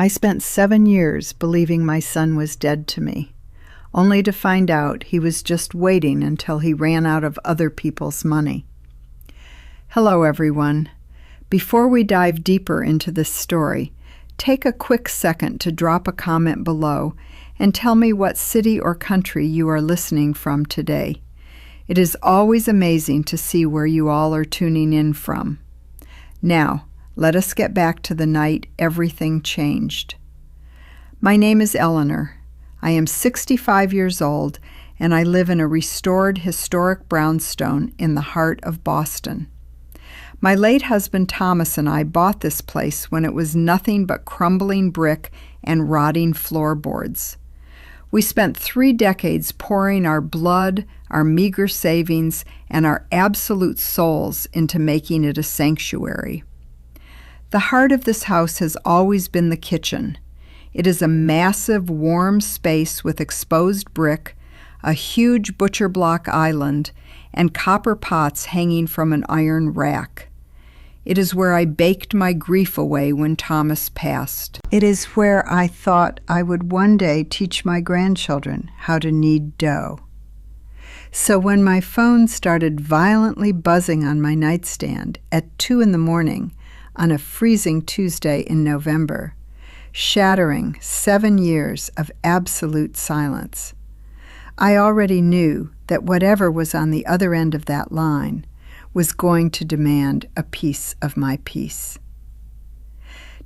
I spent 7 years believing my son was dead to me, only to find out he was just waiting until he ran out of other people's money. Hello, everyone. Before we dive deeper into this story, take a quick second to drop a comment below and tell me what city or country you are listening from today. It is always amazing to see where you all are tuning in from. Now, let us get back to the night everything changed. My name is Eleanor. I am 65 years old, and I live in a restored historic brownstone in the heart of Boston. My late husband Thomas and I bought this place when it was nothing but crumbling brick and rotting floorboards. We spent 3 decades pouring our blood, our meager savings, and our absolute souls into making it a sanctuary. The heart of this house has always been the kitchen. It is a massive, warm space with exposed brick, a huge butcher block island, and copper pots hanging from an iron rack. It is where I baked my grief away when Thomas passed. It is where I thought I would one day teach my grandchildren how to knead dough. So when my phone started violently buzzing on my nightstand at 2 a.m, on a freezing Tuesday in November, shattering 7 years of absolute silence, I already knew that whatever was on the other end of that line was going to demand a piece of my peace.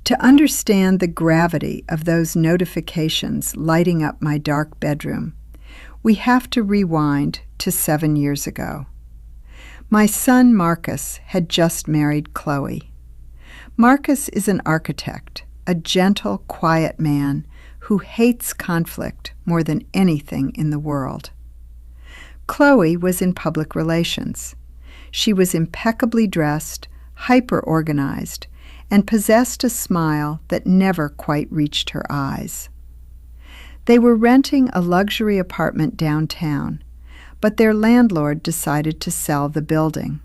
To understand the gravity of those notifications lighting up my dark bedroom, we have to rewind to 7 years ago. My son Marcus had just married Chloe. Marcus is an architect, a gentle, quiet man who hates conflict more than anything in the world. Chloe was in public relations. She was impeccably dressed, hyper-organized, and possessed a smile that never quite reached her eyes. They were renting a luxury apartment downtown, but their landlord decided to sell the building.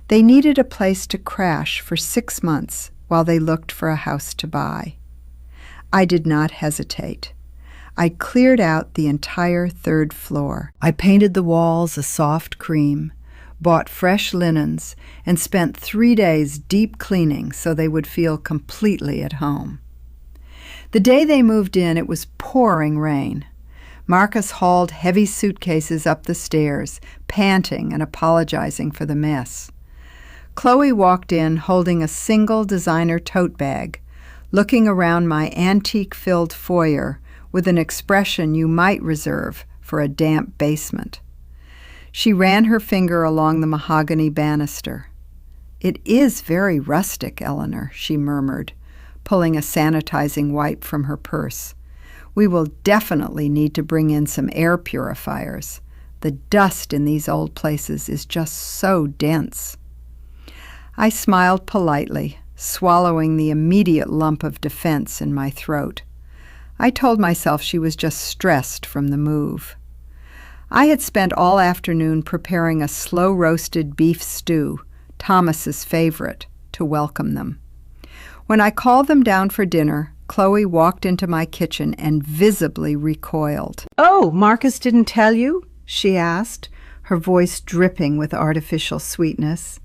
They needed a place to crash for 6 months while they looked for a house to buy. I did not hesitate. I cleared out the entire 3rd floor. I painted the walls a soft cream, bought fresh linens, and spent 3 days deep cleaning so they would feel completely at home. The day they moved in, it was pouring rain. Marcus hauled heavy suitcases up the stairs, panting and apologizing for the mess. Chloe walked in holding a single designer tote bag, looking around my antique-filled foyer with an expression you might reserve for a damp basement. She ran her finger along the mahogany banister. "It is very rustic, Eleanor," she murmured, pulling a sanitizing wipe from her purse. "We will definitely need to bring in some air purifiers. The dust in these old places is just so dense." I smiled politely, swallowing the immediate lump of defense in my throat. I told myself she was just stressed from the move. I had spent all afternoon preparing a slow-roasted beef stew, Thomas's favorite, to welcome them. When I called them down for dinner, Chloe walked into my kitchen and visibly recoiled. "Oh, Marcus didn't tell you?" she asked, her voice dripping with artificial sweetness.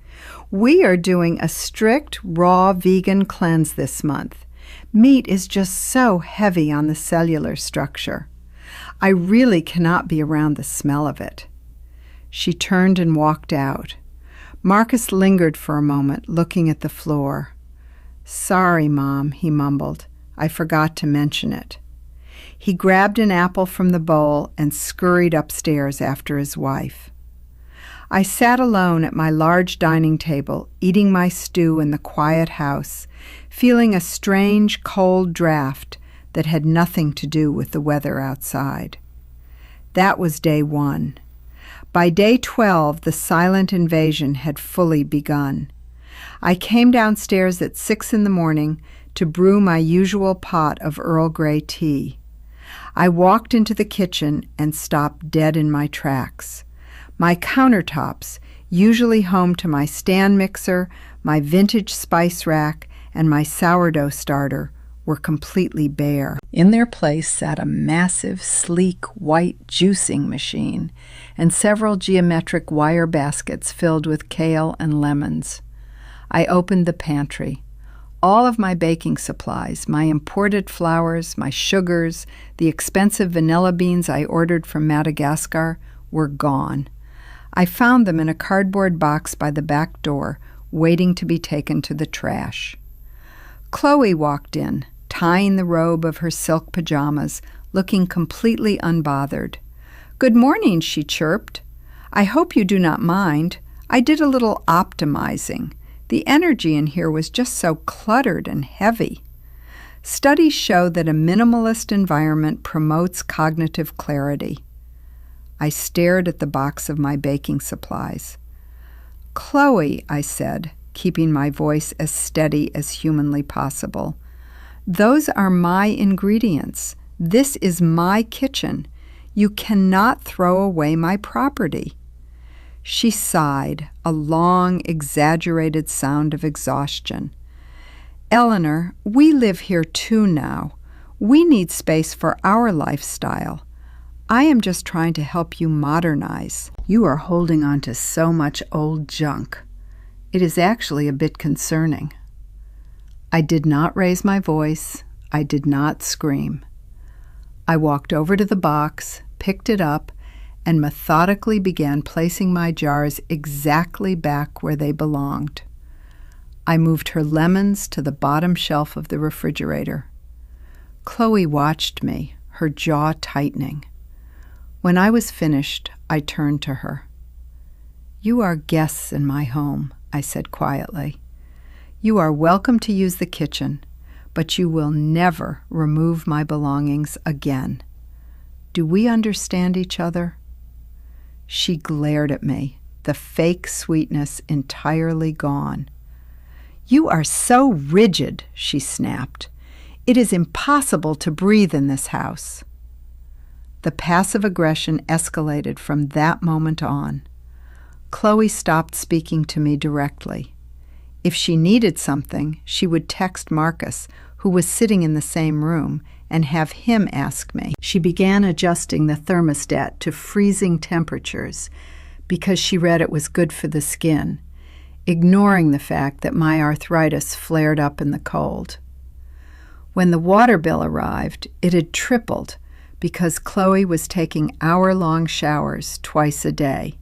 "We are doing a strict, raw vegan cleanse this month. Meat is just so heavy on the cellular structure. I really cannot be around the smell of it." She turned and walked out. Marcus lingered for a moment, looking at the floor. "Sorry, Mom," he mumbled. "I forgot to mention it." He grabbed an apple from the bowl and scurried upstairs after his wife. I sat alone at my large dining table, eating my stew in the quiet house, feeling a strange, cold draft that had nothing to do with the weather outside. That was day 1. By day 12, the silent invasion had fully begun. I came downstairs at 6 a.m. to brew my usual pot of Earl Grey tea. I walked into the kitchen and stopped dead in my tracks. My countertops, usually home to my stand mixer, my vintage spice rack, and my sourdough starter, were completely bare. In their place sat a massive, sleek, white juicing machine and several geometric wire baskets filled with kale and lemons. I opened the pantry. All of my baking supplies, my imported flours, my sugars, the expensive vanilla beans I ordered from Madagascar, were gone. I found them in a cardboard box by the back door, waiting to be taken to the trash. Chloe walked in, tying the robe of her silk pajamas, looking completely unbothered. "Good morning," she chirped. "I hope you do not mind. I did a little optimizing. The energy in here was just so cluttered and heavy." Studies show that a minimalist environment promotes cognitive clarity. I stared at the box of my baking supplies. "Chloe," I said, keeping my voice as steady as humanly possible, "those are my ingredients. This is my kitchen. You cannot throw away my property." She sighed, a long, exaggerated sound of exhaustion. "Eleanor, we live here too now. We need space for our lifestyle. I am just trying to help you modernize. You are holding on to so much old junk. It is actually a bit concerning." I did not raise my voice. I did not scream. I walked over to the box, picked it up, and methodically began placing my jars exactly back where they belonged. I moved her lemons to the bottom shelf of the refrigerator. Chloe watched me, her jaw tightening. When I was finished, I turned to her. "You are guests in my home," I said quietly. "You are welcome to use the kitchen, but you will never remove my belongings again. Do we understand each other?" She glared at me, the fake sweetness entirely gone. "You are so rigid," she snapped. "It is impossible to breathe in this house." The passive aggression escalated from that moment on. Chloe stopped speaking to me directly. If she needed something, she would text Marcus, who was sitting in the same room, and have him ask me. She began adjusting the thermostat to freezing temperatures because she read it was good for the skin, ignoring the fact that my arthritis flared up in the cold. When the water bill arrived, it had tripled because Chloe was taking hour-long showers twice a day.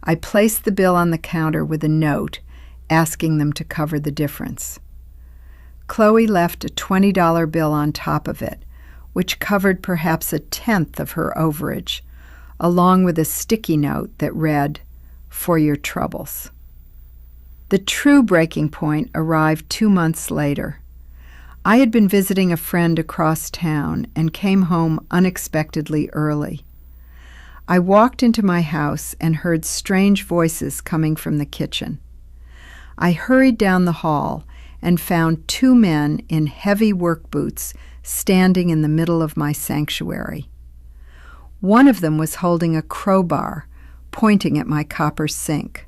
I placed the bill on the counter with a note asking them to cover the difference. Chloe left a $20 bill on top of it, which covered perhaps a tenth of her overage, along with a sticky note that read, "For your troubles." The true breaking point arrived 2 months later. I had been visiting a friend across town and came home unexpectedly early. I walked into my house and heard strange voices coming from the kitchen. I hurried down the hall and found 2 men in heavy work boots standing in the middle of my sanctuary. One of them was holding a crowbar, pointing at my copper sink.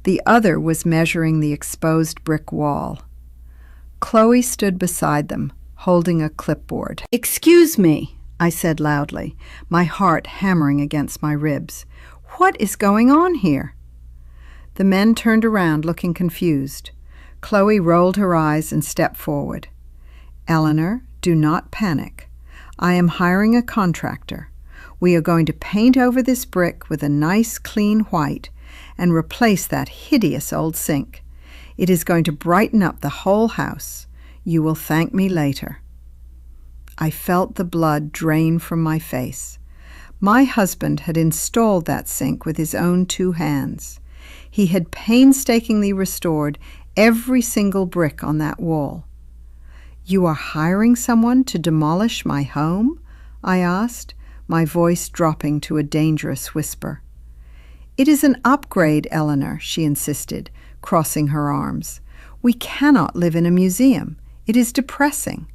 The other was measuring the exposed brick wall. Chloe stood beside them, holding a clipboard. "Excuse me," I said loudly, my heart hammering against my ribs. "What is going on here?" The men turned around, looking confused. Chloe rolled her eyes and stepped forward. "Eleanor, do not panic. I am hiring a contractor. We are going to paint over this brick with a nice clean white and replace that hideous old sink. It is going to brighten up the whole house. You will thank me later." I felt the blood drain from my face. My husband had installed that sink with his own 2 hands. He had painstakingly restored every single brick on that wall. "You are hiring someone to demolish my home?" I asked, my voice dropping to a dangerous whisper. "It is an upgrade, Eleanor," she insisted, crossing her arms. "We cannot live in a museum. It is depressing."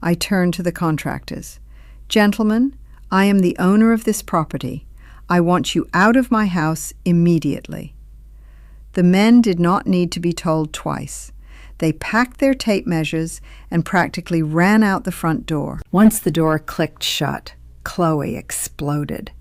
I turned to the contractors. "Gentlemen, I am the owner of this property. I want you out of my house immediately." The men did not need to be told twice. They packed their tape measures and practically ran out the front door. Once the door clicked shut, Chloe exploded.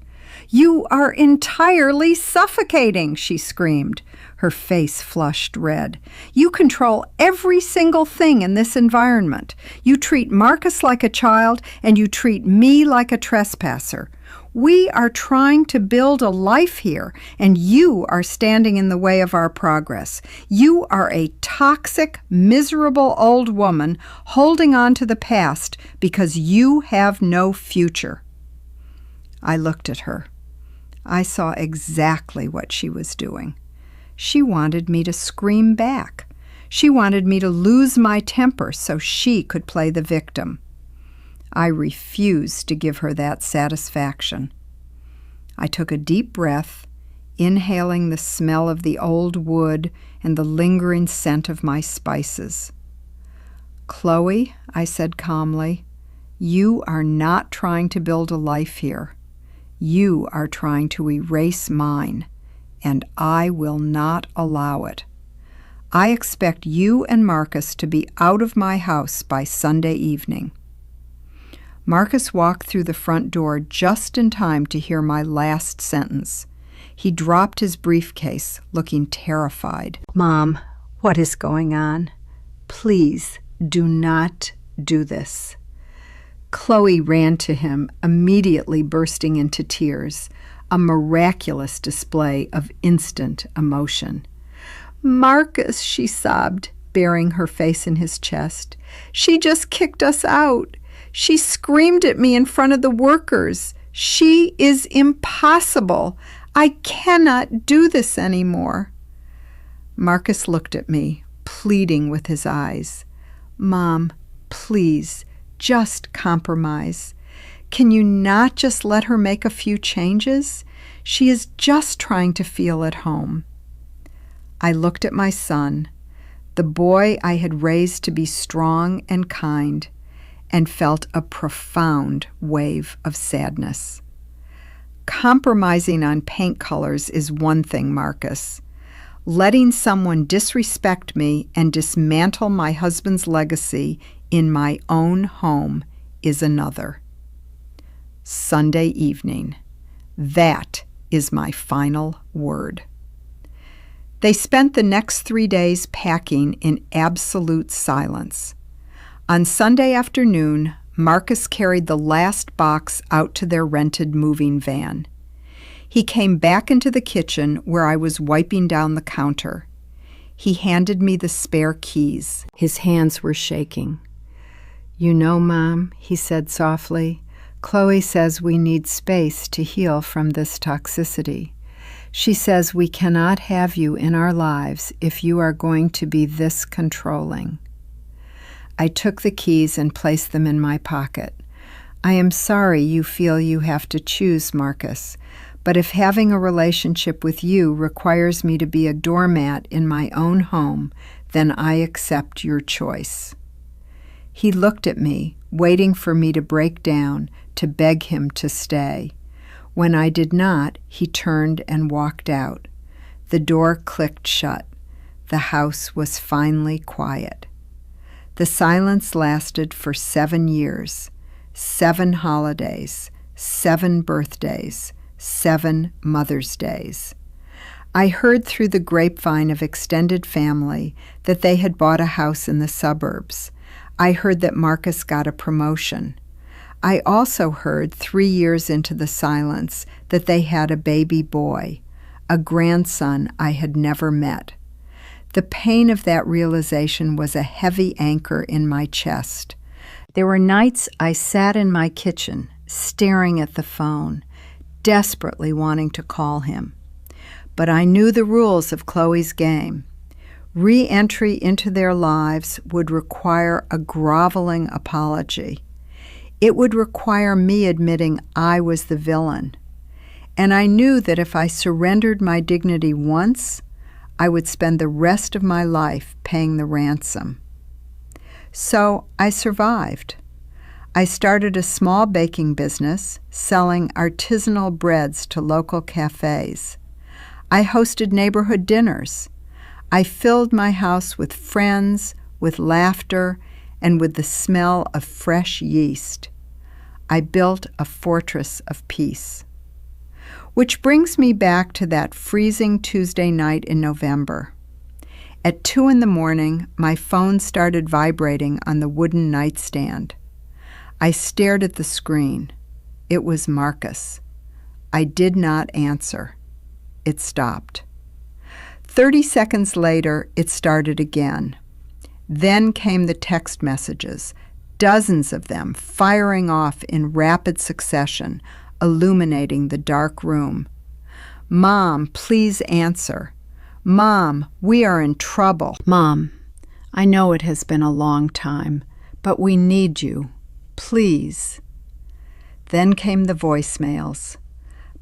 "You are entirely suffocating," she screamed. Her face flushed red. "You control every single thing in this environment. You treat Marcus like a child, and you treat me like a trespasser. We are trying to build a life here, and you are standing in the way of our progress. You are a toxic, miserable old woman holding on to the past because you have no future." I looked at her. I saw exactly what she was doing. She wanted me to scream back. She wanted me to lose my temper so she could play the victim. I refused to give her that satisfaction. I took a deep breath, inhaling the smell of the old wood and the lingering scent of my spices. "Chloe," I said calmly, "you are not trying to build a life here. You are trying to erase mine, and I will not allow it. I expect you and Marcus to be out of my house by Sunday evening." Marcus walked through the front door just in time to hear my last sentence. He dropped his briefcase, looking terrified. "Mom, what is going on? Please do not do this." Chloe ran to him, immediately bursting into tears, a miraculous display of instant emotion. "Marcus," she sobbed, burying her face in his chest. "She just kicked us out. She screamed at me in front of the workers. She is impossible. I cannot do this anymore." Marcus looked at me, pleading with his eyes. "Mom, please, just compromise. Can you not just let her make a few changes? She is just trying to feel at home." I looked at my son, the boy I had raised to be strong and kind, and felt a profound wave of sadness. "Compromising on paint colors is one thing, Marcus. Letting someone disrespect me and dismantle my husband's legacy in my own home is another." Sunday evening. That is my final word. They spent the next 3 days packing in absolute silence. On Sunday afternoon, Marcus carried the last box out to their rented moving van. He came back into the kitchen where I was wiping down the counter. He handed me the spare keys. His hands were shaking. "You know, Mom," he said softly, "Chloe says we need space to heal from this toxicity. She says we cannot have you in our lives if you are going to be this controlling." I took the keys and placed them in my pocket. "I am sorry you feel you have to choose, Marcus, but if having a relationship with you requires me to be a doormat in my own home, then I accept your choice." He looked at me, waiting for me to break down, to beg him to stay. When I did not, he turned and walked out. The door clicked shut. The house was finally quiet. The silence lasted for 7 years, 7 holidays, 7 birthdays, 7 Mother's Days. I heard through the grapevine of extended family that they had bought a house in the suburbs. I heard that Marcus got a promotion. I also heard 3 years into the silence that they had a baby boy, a grandson I had never met. The pain of that realization was a heavy anchor in my chest. There were nights I sat in my kitchen, staring at the phone, desperately wanting to call him. But I knew the rules of Chloe's game. Re-entry into their lives would require a groveling apology. It would require me admitting I was the villain. And I knew that if I surrendered my dignity once, I would spend the rest of my life paying the ransom. So I survived. I started a small baking business, selling artisanal breads to local cafes. I hosted neighborhood dinners. I filled my house with friends, with laughter, and with the smell of fresh yeast. I built a fortress of peace. Which brings me back to that freezing Tuesday night in November. At 2 a.m, my phone started vibrating on the wooden nightstand. I stared at the screen. It was Marcus. I did not answer. It stopped. 30 seconds later, it started again. Then came the text messages, dozens of them firing off in rapid succession, illuminating the dark room. "Mom, please answer. Mom, we are in trouble. Mom, I know it has been a long time, but we need you. Please." Then came the voicemails.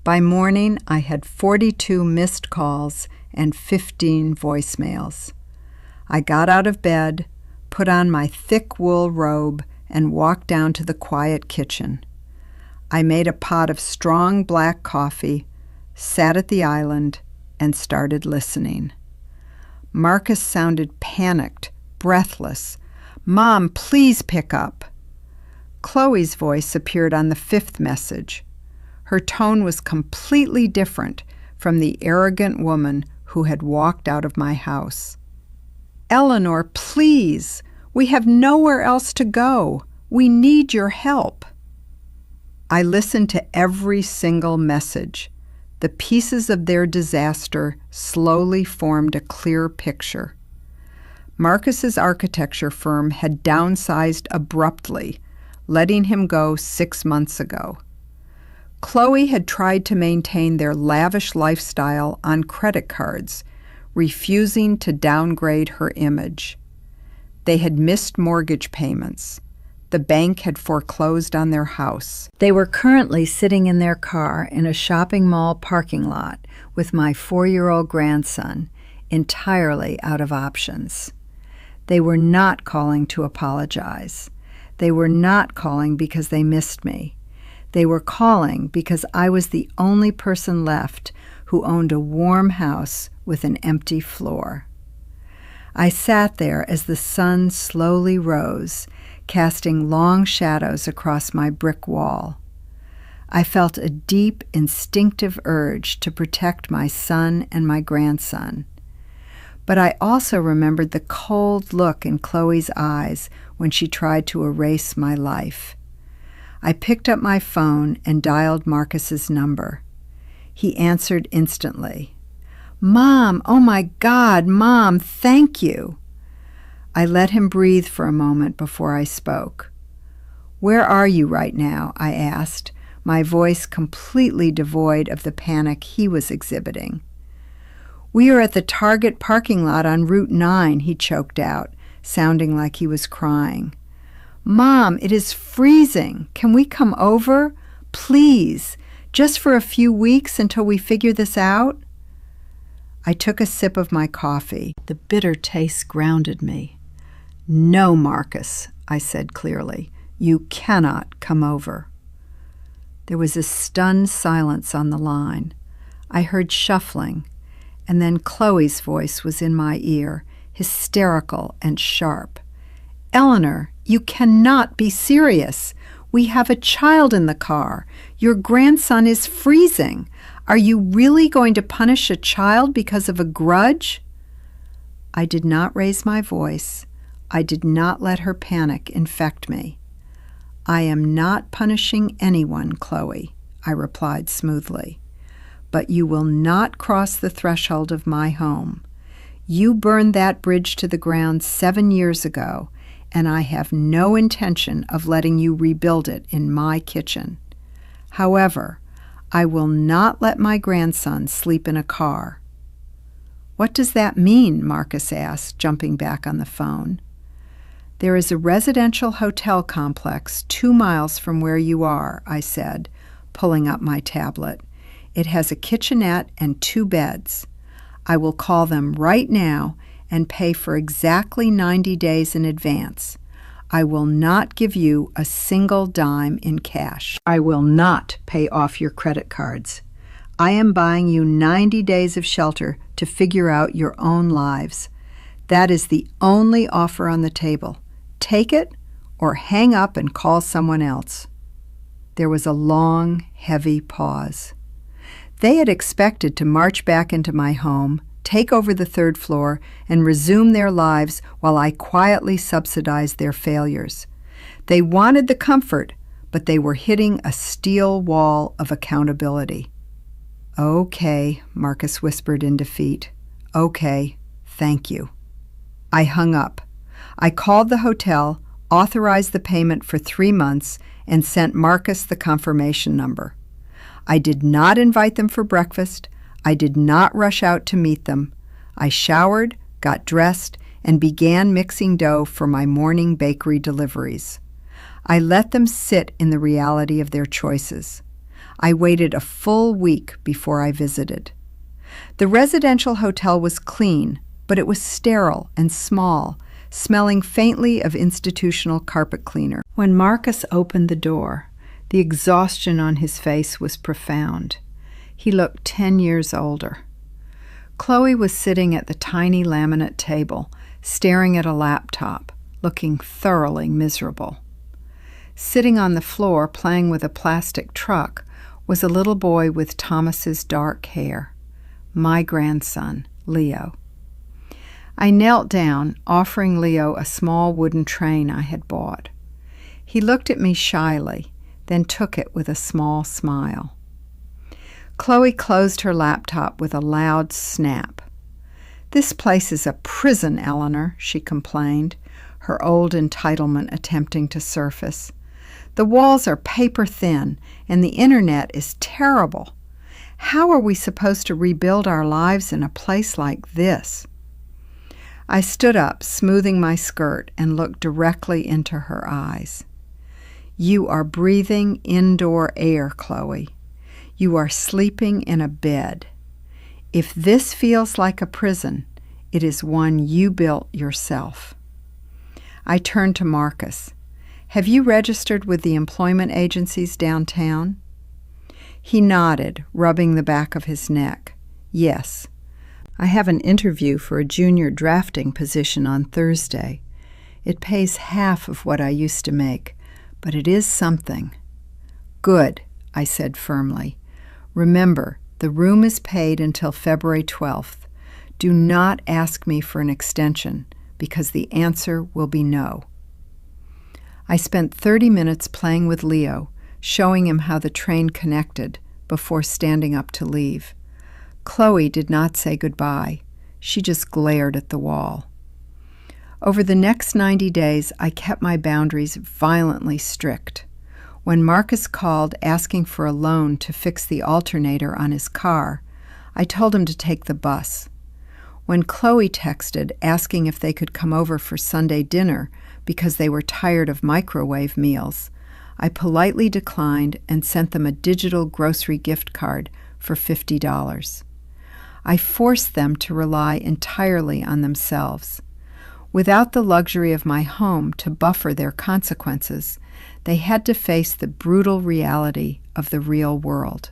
By morning, I had 42 missed calls and 15 voicemails. I got out of bed, put on my thick wool robe, and walked down to the quiet kitchen. I made a pot of strong black coffee, sat at the island, and started listening. Marcus sounded panicked, breathless. "Mom, please pick up." Chloe's voice appeared on the 5th message. Her tone was completely different from the arrogant woman who had walked out of my house. "Eleanor, please. We have nowhere else to go. We need your help." I listened to every single message. The pieces of their disaster slowly formed a clear picture. Marcus's architecture firm had downsized abruptly, letting him go 6 months ago. Chloe had tried to maintain their lavish lifestyle on credit cards, refusing to downgrade her image. They had missed mortgage payments. The bank had foreclosed on their house. They were currently sitting in their car in a shopping mall parking lot with my 4-year-old grandson, entirely out of options. They were not calling to apologize. They were not calling because they missed me. They were calling because I was the only person left who owned a warm house with an empty floor. I sat there as the sun slowly rose, casting long shadows across my brick wall. I felt a deep, instinctive urge to protect my son and my grandson. But I also remembered the cold look in Chloe's eyes when she tried to erase my life. I picked up my phone and dialed Marcus's number. He answered instantly. "Mom, oh my God, Mom, thank you." I let him breathe for a moment before I spoke. "Where are you right now?" I asked, my voice completely devoid of the panic he was exhibiting. "We are at the Target parking lot on Route 9, he choked out, sounding like he was crying. "Mom, it is freezing. Can we come over? Please, just for a few weeks until we figure this out?" I took a sip of my coffee. The bitter taste grounded me. "No, Marcus," I said clearly. "You cannot come over." There was a stunned silence on the line. I heard shuffling, and then Chloe's voice was in my ear, hysterical and sharp. "Eleanor, you cannot be serious. We have a child in the car. Your grandson is freezing. Are you really going to punish a child because of a grudge?" I did not raise my voice. I did not let her panic infect me. "I am not punishing anyone, Chloe," I replied smoothly. "But you will not cross the threshold of my home. You burned that bridge to the ground 7 years ago, and I have no intention of letting you rebuild it in my kitchen. However, I will not let my grandson sleep in a car." "What does that mean?" Marcus asked, jumping back on the phone. "There is a residential hotel complex 2 miles from where you are," I said, pulling up my tablet. "It has a kitchenette and 2 beds. I will call them right now and pay for exactly 90 days in advance. I will not give you a single dime in cash. I will not pay off your credit cards. I am buying you 90 days of shelter to figure out your own lives. That is the only offer on the table. Take it or hang up and call someone else." There was a long, heavy pause. They had expected to march back into my home, take over the third floor, and resume their lives while I quietly subsidized their failures. They wanted the comfort, but they were hitting a steel wall of accountability. "Okay," Marcus whispered in defeat. "Okay, thank you." I hung up. I called the hotel, authorized the payment for 3 months, and sent Marcus the confirmation number. I did not invite them for breakfast. I did not rush out to meet them. I showered, got dressed, and began mixing dough for my morning bakery deliveries. I let them sit in the reality of their choices. I waited a full week before I visited. The residential hotel was clean, but it was sterile and small, smelling faintly of institutional carpet cleaner. When Marcus opened the door, the exhaustion on his face was profound. He looked 10 years older. Chloe was sitting at the tiny laminate table, staring at a laptop, looking thoroughly miserable. Sitting on the floor, playing with a plastic truck, was a little boy with Thomas's dark hair, my grandson, Leo. I knelt down, offering Leo a small wooden train I had bought. He looked at me shyly, then took it with a small smile. Chloe closed her laptop with a loud snap. "This place is a prison, Eleanor," she complained, her old entitlement attempting to surface. "The walls are paper thin, and the internet is terrible. How are we supposed to rebuild our lives in a place like this?" I stood up, smoothing my skirt, and looked directly into her eyes. "You are breathing indoor air, Chloe. You are sleeping in a bed. If this feels like a prison, it is one you built yourself." I turned to Marcus. "Have you registered with the employment agencies downtown?" He nodded, rubbing the back of his neck. "Yes. I have an interview for a junior drafting position on Thursday. It pays half of what I used to make, but it is something." "Good," I said firmly. "Remember, the room is paid until February 12th. Do not ask me for an extension, because the answer will be no." I spent 30 minutes playing with Leo, showing him how the train connected, before standing up to leave. Chloe did not say goodbye. She just glared at the wall. Over the next 90 days, I kept my boundaries violently strict. When Marcus called asking for a loan to fix the alternator on his car, I told him to take the bus. When Chloe texted asking if they could come over for Sunday dinner because they were tired of microwave meals, I politely declined and sent them a digital grocery gift card for $50. I forced them to rely entirely on themselves. Without the luxury of my home to buffer their consequences, they had to face the brutal reality of the real world.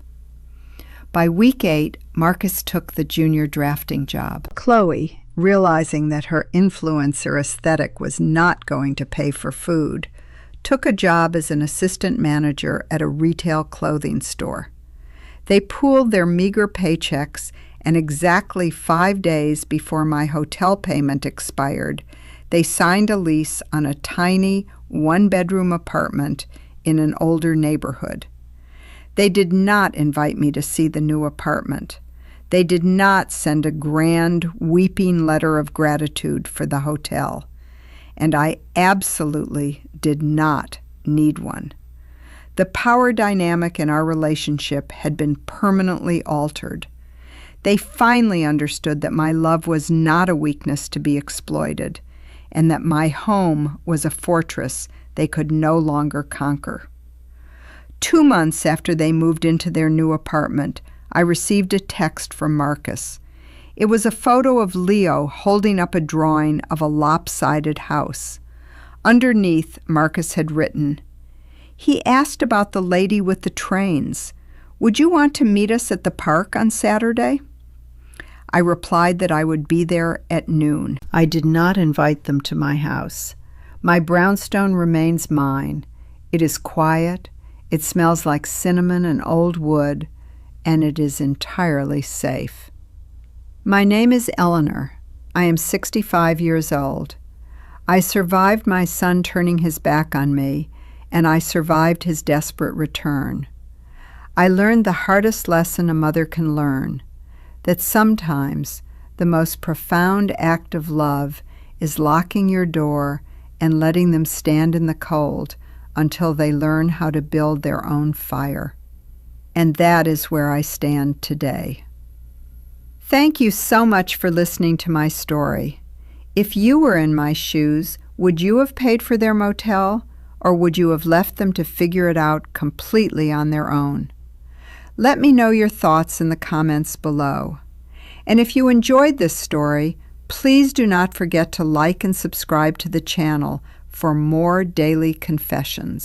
By week 8, Marcus took the junior drafting job. Chloe, realizing that her influencer aesthetic was not going to pay for food, took a job as an assistant manager at a retail clothing store. They pooled their meager paychecks, and exactly 5 days before my hotel payment expired, they signed a lease on a tiny one-bedroom apartment in an older neighborhood. They did not invite me to see the new apartment. They did not send a grand, weeping letter of gratitude for the hotel. And I absolutely did not need one. The power dynamic in our relationship had been permanently altered. They finally understood that my love was not a weakness to be exploited, and that my home was a fortress they could no longer conquer. 2 months after they moved into their new apartment, I received a text from Marcus. It was a photo of Leo holding up a drawing of a lopsided house. Underneath, Marcus had written, "He asked about the lady with the trains. Would you want to meet us at the park on Saturday?" I replied that I would be there at noon. I did not invite them to my house. My brownstone remains mine. It is quiet, it smells like cinnamon and old wood, and it is entirely safe. My name is Eleanor. I am 65 years old. I survived my son turning his back on me, and I survived his desperate return. I learned the hardest lesson a mother can learn, that sometimes the most profound act of love is locking your door and letting them stand in the cold until they learn how to build their own fire. And that is where I stand today. Thank you so much for listening to my story. If you were in my shoes, would you have paid for their motel, or would you have left them to figure it out completely on their own? Let me know your thoughts in the comments below. And if you enjoyed this story, please do not forget to like and subscribe to the channel for more daily confessions.